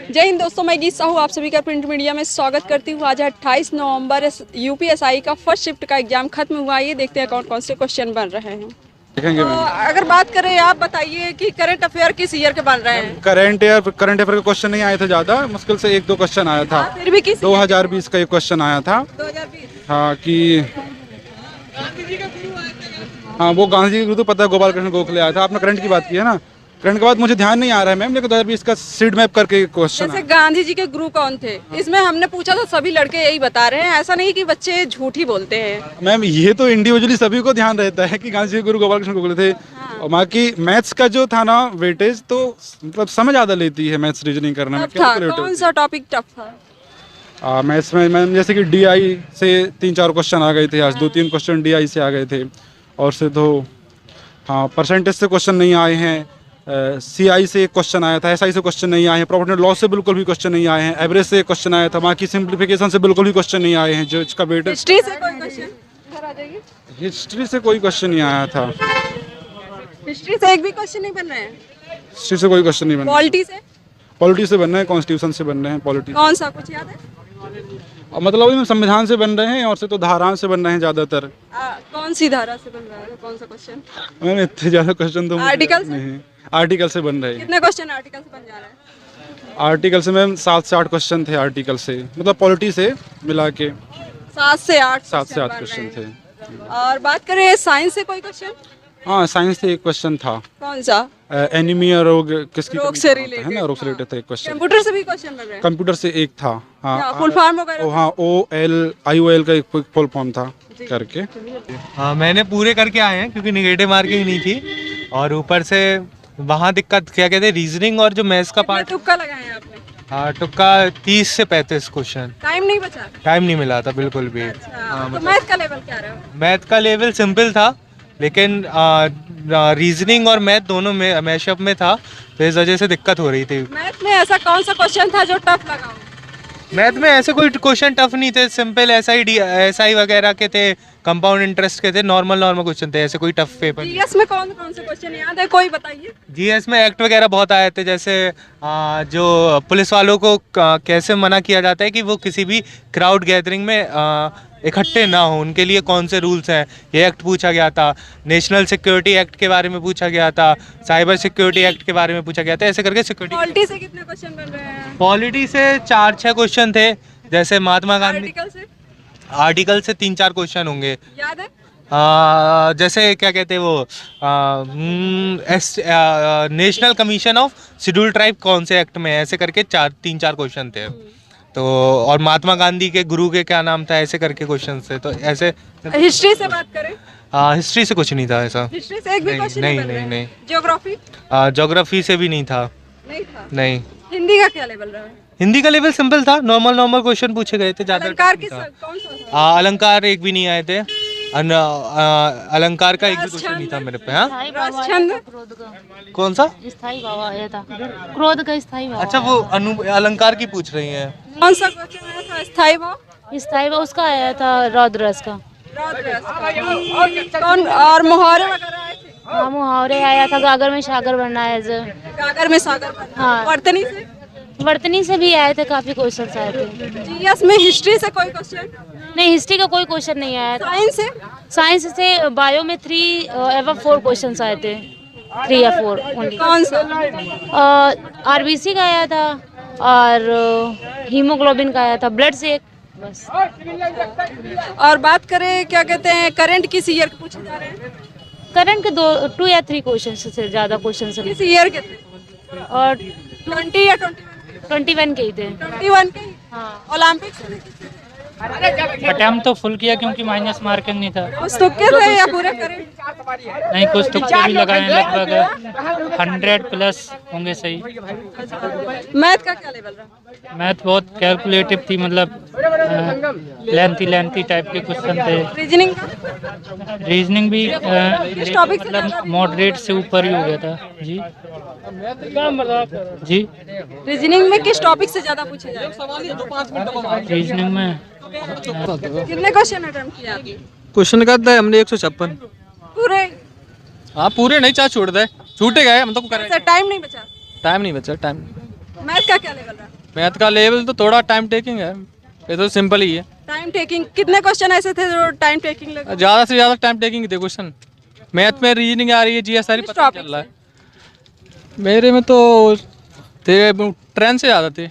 जय हिंद दोस्तों, मैं गीत साहू आप सभी का प्रिंट मीडिया में स्वागत करती हूँ। आज 28 नवंबर यूपीएसआई का फर्स्ट शिफ्ट का एग्जाम खत्म हुआ। ये देखते हैं कौन कौन से क्वेश्चन बन रहे हैं। तो अगर बात करें, आप बताइए कि करंट अफेयर किस ईयर के बन रहे हैं। करंट अफेयर के क्वेश्चन नहीं आए थे ज्यादा, मुश्किल से 1-2 क्वेश्चन आया था। फिर भी किस 2020 का एक क्वेश्चन आया था। 2020 हाँ कि हाँ वो गांधी जी के गुरु तो पता है, गोपाल कृष्ण गोखले आया था। आपने करंट की बात की है ना, करंट के बाद मुझे ध्यान नहीं आ रहा है मैम, लेकिन 2020 का सीड मैप करके क्वेश्चन जैसे गांधी जी के गुरु कौन थे, इसमें हमने पूछा था, सभी लड़के यही बता रहे हैं। ऐसा नहीं कि बच्चे झूठ ही बोलते हैं मैम, ये तो इंडिविजुअली सभी को ध्यान रहता है कि गांधी जी के गुरु गोपाल कृष्ण गोखले थे। और बाकी मैथ्स का जो था ना वेटेज, तो मतलब समय ज्यादा लेती है मैथ्स रीजनिंग करने में। कौन सा टॉपिक टफ था मैथ्स में मैम? जैसे कि डीआई से 3-4 क्वेश्चन आ गए थे आज। 2-3 क्वेश्चन डीआई से आ गए थे। और से तो हाँ, परसेंटेज से क्वेश्चन नहीं आए हैं। सीआई से एक क्वेश्चन आया था, एसआई से क्वेश्चन नहीं आए हैं, प्रॉफिट एंड लॉस से बिल्कुल भी क्वेश्चन नहीं आए हैं, एवरेज से एक क्वेश्चन आया था, बाकी सिंप्लीफिकेशन से बिल्कुल भी क्वेश्चन नहीं आए हैं। जो इसका वेट हिस्ट्री से कोई क्वेश्चन इधर आ जाइए। हिस्ट्री से कोई क्वेश्चन नहीं आया था। हिस्ट्री से एक भी क्वेश्चन नहीं बन रहे हैं। हिस्ट्री से कोई क्वेश्चन नहीं बन रहा। पॉलिटी से पॉलिटी से बन रहे हैं, कॉन्स्टिट्यूशन से बन रहे हैं। पॉलिटी कौन सा कुछ याद है? मतलब अभी संविधान से बन रहे हैं, और से तो धाराओं से बन रहे हैं ज्यादातर। कौन सी धारा से बन रहा है? कौन सा क्वेश्चन? मैम इतने ज्यादा क्वेश्चन तो आर्टिकल से? नहीं, आर्टिकल से बन रहे हैं। कितने क्वेश्चन आर्टिकल से बन जा रहे हैं? आर्टिकल से मैम 7 से 8 क्वेश्चन थे आर्टिकल से, मतलब पॉलिटी से मिला के 7 से 8 क्वेश्चन थे। और बात करें साइंस से कोई क्वेश्चन? हाँ, साइंस से एक क्वेश्चन था। कौन सा? एनीमिया रोग किसकी रोग से रिलेटेड है ना, रोग से रिलेटेड था एक क्वेश्चन। कंप्यूटर से भी क्वेश्चन बन रहे हैं? कंप्यूटर से एक था। हाँ, फुल फॉर्म वगैरह? हाँ, OLIOL का एक फुल फॉर्म था करके। हाँ, मैंने पूरे करके आए हैं क्योंकि निगेटिव मार्किंग नहीं थी। और ऊपर से वहाँ दिक्कत क्या कहते हैं, रीजनिंग और जो मैथ्स का पार्ट। तुक्का लगाया आपने? हाँ, तुक्का 30 से 35 क्वेश्चन। टाइम नहीं बचा? टाइम नहीं मिला था बिल्कुल भी। तो मैथ का लेवल क्या रहा? मैथ का लेवल सिंपल था, लेकिन रीजनिंग और मैथ दोनों में मैशअप में था, तो इस वजह से दिक्कत हो रही थी। मैथ में ऐसा कौन सा क्वेश्चन था जो टफ लगा? मैथ में ऐसे कोई क्वेश्चन टफ नहीं थे, सिंपल एसआई वगैरह के थे, कंपाउंड इंटरेस्ट के थे, नॉर्मल क्वेश्चन थे, ऐसे कोई टफ पेपर। जीएस में कौन कौन से क्वेश्चन याद है, कोई बताइए। जीएस में एक्ट वगैरह बहुत आए थे, जैसे जो पुलिस वालों को कैसे मना किया जाता है कि वो किसी भी क्राउड गैदरिंग में इकट्ठे ना हो, उनके लिए कौन से रूल्स हैं, ये एक्ट पूछा गया था। नेशनल सिक्योरिटी एक्ट के बारे में पूछा गया था, साइबर सिक्योरिटी एक्ट के बारे में पूछा गया था, ऐसे करके सिक्योरिटी। पॉलिटी से कितने क्वेश्चन बन रहे हैं? पॉलिटी से 4-6 क्वेश्चन थे, जैसे महात्मा गांधी। आर्टिकल से 3-4 क्वेश्चन होंगे, याद है? जैसे क्या कहते हैं वो, national commission of schedule tribe कौन से एक्ट में, ऐसे करके 3-4 क्वेश्चन थे। तो और महात्मा गांधी के गुरु के क्या नाम था, ऐसे करके क्वेश्चन थे। तो ऐसे। हिस्ट्री से बात करें? हिस्ट्री से कुछ नहीं था ऐसा। हिस्ट्री से एक भी क्वेश्चन नहीं। ज्योग्राफी? ज्योग्राफी से भी नहीं था। नहीं। हिंदी का क्या लेवल रहा? हिंदी का लेवल सिंपल था, नॉर्मल क्वेश्चन पूछे गए थे, ज्यादा। अलंकार कौन सा था? अलंकार एक भी नहीं आए थे। अलंकार का एक भी क्वेश्चन नहीं था मेरे पे। हाँ, कौन सा? स्थाई भाव आया था, क्रोध का स्थाई भाव। अच्छा, वो अलंकार की पूछ रही हैं। कौन सा क्वेश्चन आया था? स्थाई भाव? स्थाई भाव उसका आया था, रौद्रस का। कौन? और मुहावरे वगैरह आए थे? हाँ, मुहावरे आया था, गागर में सागर बनना है। गागर में सागर बनना। हाँ। वर्तनी से भी आए थे, काफी क्वेश्चन आए थे। जीएस में हिस्ट्री से कोई क्वेश्चन नहीं, हिस्ट्री का कोई क्वेश्चन नहीं आया था। साइंस से बायो में 3 एवं 4 क्वेश्चन आए थे, 3 या 4 ओनली। कौन सा? आरबीसी का आया था, और हीमोग्लोबिन का आया था, ब्लड से बस। और बात करें, क्या कहते हैं, करंट किस ईयर के पूछे जा रहे हैं? करंट के 2 या 3 क्वेश्चन से ज्यादा क्वेश्चन से। किस ईयर के थे? और 20 या 21 के ही थे। 21 के? हाँ। ओलंपिक्स अटेम्प्ट तो फुल किया क्योंकि माइनस मार्किंग नहीं था। कुछ तुक्के थे या पूरे करें? नहीं, कुछ तुक्के भी लगाए, लगभग 100 प्लस होंगे सही। मैथ का क्या लेवल रहा? मैथ बहुत कैलकुलेटिव थी, मतलब लेंथी टाइप के क्वेश्चन थे। रीजनिंग का? रीजनिंग भी टॉपिक से मतलब मॉडरेट से ऊपर ही हो गया था जी। जी, रीजनिंग में किस टॉपिक से ज्यादा पूछे जा रहे हैं? रीजनिंग में कितने क्वेश्चन अटेम्प्ट किया आपने? क्वेश्चन का था हमने 156 पूरे? हाँ, पूरे नहीं, चाहे छूट दे, छूटे गए हम तो। टाइम नहीं बचा? टाइम नहीं बचा, टाइम। मैथ का क्या लेवल रहा? मैथ का लेवल तो थोड़ा टाइम टेकिंग है, ये तो सिंपल ही है। टाइम टेकिंग, कितने क्वेश्चन ऐसे थे जो टाइम टेकिंग लगे? ज़्यादा से ज़्यादा टाइम टेकिंग थे क्वेश्चन। मैथ में रीजनिंग आ रही है, जीएस सारी किस पता topic चल रहा है। मेरे में तो थे ट्रेन से ज़्यादा थे,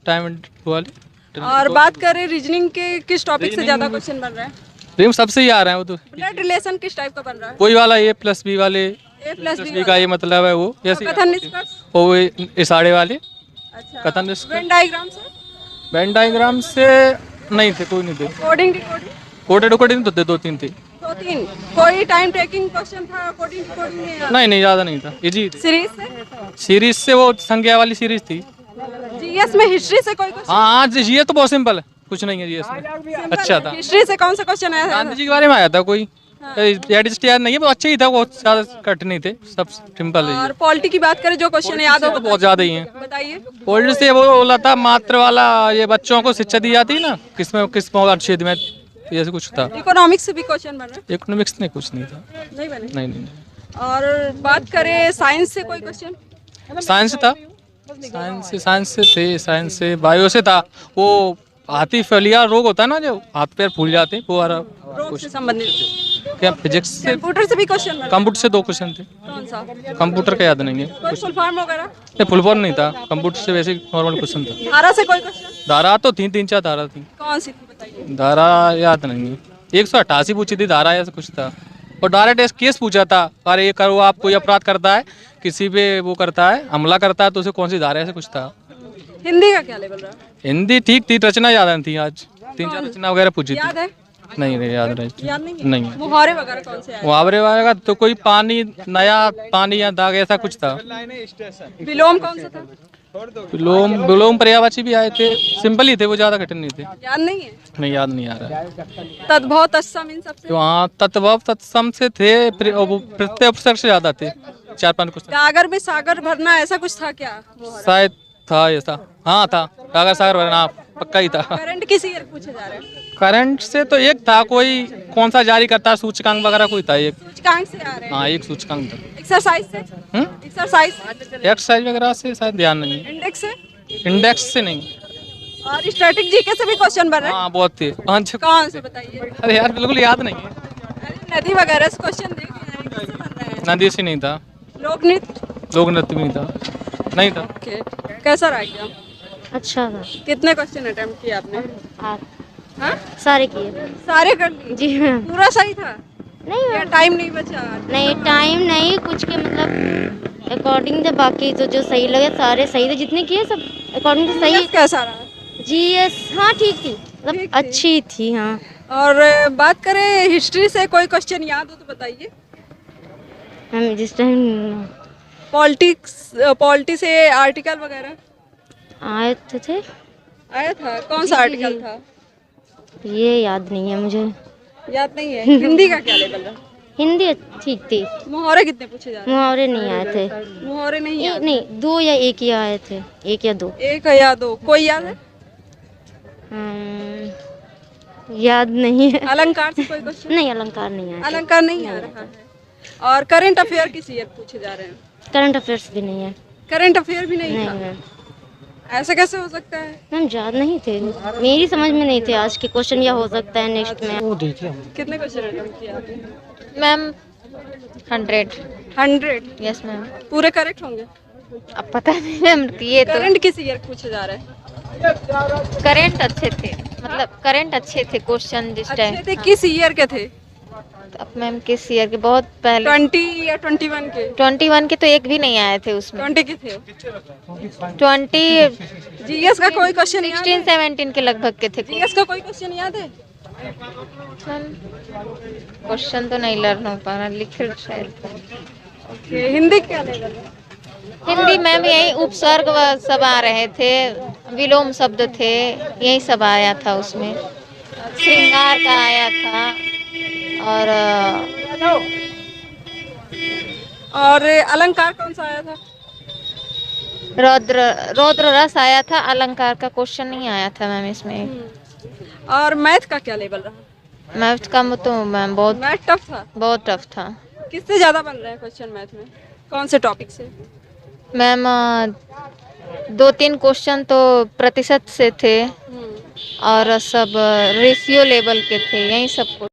टाइम वाले। और बात करें रीजनिंग के, किस टॉपिक से ज्यादा क्वेश्चन बन रहे हैं? रीम सबसे ही आ रहा है वो तो। ब्लड रिलेशन किस टाइप का बन रहा है? वही वाला ए प्लस बी वाले, ए प्लस बी का ये मतलब है वो, जैसे कथन निष्कर्ष? वो इशारे वाले अच्छा, कथन निष्कर्ष। वेन डायग्राम से? वेन डायग्राम से नहीं थे, कोई नहीं थे। Coding decoding? कोटेड कोटेड तो थे, 2-3 थे। 2-3? कोई टाइम टेकिंग क्वेश्चन था कोडिंग डिकोडिंग में? नहीं ज़्यादा नहीं था, इजी थे। सीरीज से? सीरीज से वो संख्या वाली सीरीज थी। जीएस में हिस्ट्री से कोई क्वेश्चन? हाँ आज ये तो बहुत सिंपल है, कुछ नहीं है जीएस में। अच्छा था। हिस्ट्री से कौन सा क्वेश्चन आया था? गांधी जी के बारे में आया था कोई, एडजस्ट याद नहीं है, बहुत अच्छा ही था, बहुत ज़्यादा कट नहीं थे, सब सिंपल है। और पॉलिटी की बात करें, जो क्वेश्चन याद हो तो बहुत ज़्यादा ही है। बताइए। पॉलिटिक्स से वो बोला था मात्र वाला, ये बच्चों को शिक्षा दी जाती है ना, किस क्षेत्र में, ऐसे कुछ था। इकोनॉमिक्स से भी क्वेश्चन बन रहा इकोनॉमिक्स में कुछ नहीं था। है? नहीं बने। नहीं। और बात करें साइंस से कोई क्वेश्चन? साइंस था, साइंस से थे, साइंस से बायो से था, वो हाथी फैलिया रोग होता है ना, जो हाथ पैर फूल जाते हैं, वो वाला रोग से संबंधित। क्या फिजिक्स से। कंप्यूटर से भी क्वेश्चन बन? कंप्यूटर से 2 क्वेश्चन थे। कौन सा? कंप्यूटर का याद नहीं है, कोई फुल फॉर्म वगैरह? नहीं फुल फॉर्म नहीं था, कंप्यूटर से वैसे नॉर्मल क्वेश्चन था। धारा से कोई क्वेश्चन? धारा तो थी, 3-4 धारा थी। कौन सी थी बताइए? धारा याद नहीं है, 188 पूछी थी धारा, ऐसा कुछ था। और डायरेक्ट केस पूछा था, अरे ये करो, आप कोई अपराध करता है, किसी पे वो करता है, हमला करता है, तो उसे कौन सी धारा है, ऐसा कुछ था। हिंदी का क्या लेवल रहा? हिंदी ठीक थी, रचना याद नहीं थी, आज 3-4 रचना वगैरह पूछी थी। याद है? नहीं याद नहीं। याद नहीं है? नहीं है। मुहावरे वगैरह कौन से आए? मुहावरे वगैरह तो कोई पानी, नया पानी या दाग, ऐसा कुछ था। विलोम कौन सा था? विलोम पर्यायवाची भी आए थे, सिंपल ही थे, वो ज्यादा कठिन नहीं थे। याद नहीं है? नहीं याद नहीं आ रहा है। तद्भव तत्सम इन सबसे? तो हाँ, तत्व तत्सम से थे, प्रत्यय उपसर्ग से ज्यादा थे, 4-5 क्वेश्चन। गागर में सागर भरना, ऐसा कुछ था क्या? शायद था ऐसा, हाँ था, सागर सागर भरना पक्का ही था। करंट किस ईयर पूछे जा रहे हैं? करंट से तो एक था, कोई कौन सा जारी करता है, सूचकांक वगैरह कोई था एक। सूचकांक से आ रहे हैं? हाँ एक सूचकांक था। एक्सरसाइज से? एक्सरसाइज? एक्सरसाइज वगैरह से शायद ध्यान नहीं है। इंडेक्स से? इंडेक्स से नहीं। और स्टैटिक जीके से भी क्वेश्चन बन रहे हैं? हाँ बहुत थे। कौन से बताइए? अरे यार बिल्कुल याद नहीं है। अरे नदी वगैरह से क्वेश्चन देखे हैं, किससे बन रहे हैं? नदी से नहीं था, लोक नृत्य? लोक नृत्य भी नहीं था, नहीं था। ओके, कैसा रहा एग्जाम? अच्छा था। कितने क्वेश्चन अटेम्प्ट किए आपने? आप हाँ? सारे किए? सारे कर लिए? जी हाँ। पूरा सही था नहीं या टाइम नहीं बचा? नहीं, टाइम नहीं, कुछ के मतलब अकॉर्डिंग थे, बाकी तो जो सही लगे सारे सही थे, जितने किए सब अकॉर्डिंग टू सही। कैसा रहा? जीएस हाँ ठीक थी, ठीक मतलब थी। अच्छी थी हाँ। और बात करें हिस्ट्री से, कोई क्वेश्चन याद हो तो बताइए। हम जिस टाइम पॉलिटी से आर्टिकल वगैरह आए तो थे, आया था? कौन सा जी, आर्टिकल जी। था? ये याद नहीं है मुझे। याद नहीं है? हिंदी का क्या लेवल रहा? हिंदी ठीक थी। मुहावरे कितने पूछे जा रहे मुहावरे नहीं आए थे। हैं? मुहावरे नहीं याद? नहीं, 2 या 1 ही आए थे, 1 या 2। एक है या दो? कोई याद है? याद नहीं है। अलंकार से कोई क्वेश्चन? नहीं, अलंकार नहीं आया। अलंकार नहीं आ रहा है। और करंट अफेयर किस ईयर पूछे जा रहे हैं? करंट अफेयर्स भी नहीं है। करंट अफेयर भी नहीं नहीं था? मैम, ऐसा कैसे हो सकता है? मैम याद नहीं थे, मेरी समझ में नहीं थे आज के क्वेश्चन, या हो सकता है नेक्स्ट में। कितने क्वेश्चन अटेम्प्ट किया आपने? मैम 100। 100? Yes ma'am. पूरे करेक्ट होंगे? अब पता नहीं मैम, ये तो करंट किस ईयर पूछे जा रहे हैं? करंट अच्छे थे, मतलब करंट अच्छे थे क्वेश्चन जिस टाइम। अच्छे थे? किस ईयर के थे? अब मैम किस ईयर के? बहुत पहले 20 या 21 के? 21 के तो एक भी नहीं आए थे उसमें। 20 के थे? 20 जीएस का कोई क्वेश्चन याद है? 16-17 के लगभग के थे। जीएस का कोई क्वेश्चन याद है? क्वेश्चन तो नहीं लर्न हो पा रहा, लिखे शायद। ओके, हिंदी क्या लेवल है? हिंदी मैम यही उपसर्ग सब आ रहे थे, विलोम शब्द थे, यही सब आया था उसमें। श्रृंगार का आया था, और अलंकार कौन सा आया था? रौद्र रस आया था, अलंकार का क्वेश्चन नहीं आया था मैम इसमें। और मैथ का क्या लेवल रहा? मैथ का तो मैम मैथ टफ था? बहुत टफ था किससे ज्यादा बन रहे हैं क्वेश्चन मैथ में? कौन से टॉपिक से? मैम 2-3 क्वेश्चन तो प्रतिशत से थे और सब रेशियो लेवल के थे, यही सब